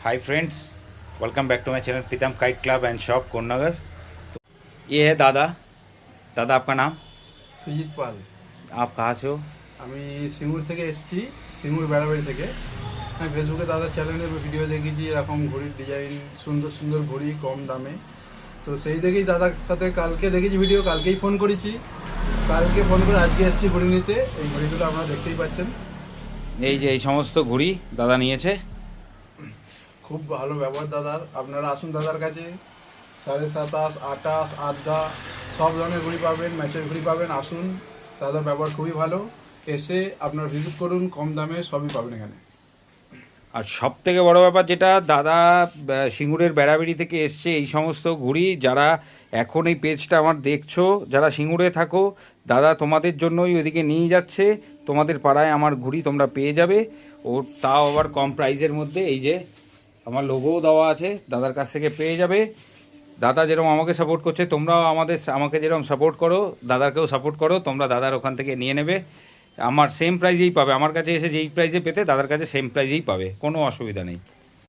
Hi friends, welcome back to my channel Pritam kite club and shop Konnagar. तो ये है दादा। दादा आपका नाम? সুজিত পাল। आप कहाँ से हो? আমি সিঙ্গুর থেকে এসেছি, সিঙ্গুর বেড়াবাড়ি থেকে। আমি ফেসবুকে দাদার চ্যানেলের ভিডিও দেখেছি, এরকম ঘড়ির ডিজাইন, সুন্দর সুন্দর ঘড়ি কম দামে। তো সেই দেখেই দাদার সাথে কালকে দেখেছি ভিডিও, কালকেই ফোন করেছি। কালকে ফোন করে আজকে এসেছি ঘড়ি নিতে। এই ঘড়িগুলো আপনারা দেখতেই পাচ্ছেন, এই যে এই সমস্ত ঘুড়ি দাদা নিয়েছে। খুব ভালো ব্যবহার দাদার। আপনারা আসুন দাদার কাছে, 27.5, 28, আড্ডা সব ধরনের ঘড়ি পাবেন, ম্যাচের ঘড়ি পাবেন। আসুন, দাদার ব্যবহার খুবই ভালো। এসে আপনারা ভিজিট করুন, কম দামে সবই পাবেন এখানে। আর সব থেকে বড় ব্যাপার যেটা, দাদা সিঙ্গুরের বেড়াবেড়ি থেকে এসছে। এই সমস্ত ঘুড়ি যারা এখন এই পেজটা আমার দেখছো, যারা সিঙ্গুরে থাকো, দাদা তোমাদের জন্যই ওইদিকে নিয়ে যাচ্ছে। তোমাদের পাড়ায় আমার ঘুড়ি তোমরা পেয়ে যাবে, ও তাও আবার কম প্রাইসের মধ্যে। এই যে আমার লোগোও দেওয়া আছে, দাদার কাছ থেকে পেয়ে যাবে। দাদা যেরকম আমাকে সাপোর্ট করছে, তোমরাও আমাকে যেরকম সাপোর্ট করো, দাদাকেও সাপোর্ট করো। তোমরা দাদার ওখান থেকে নিয়ে নেবে, আমার সেম প্রাইজেই পাবে। আমার কাছে এসে যেই প্রাইজে পেতে, দাদার কাছে সেম প্রাইজেই পাবে, কোনো অসুবিধা নেই।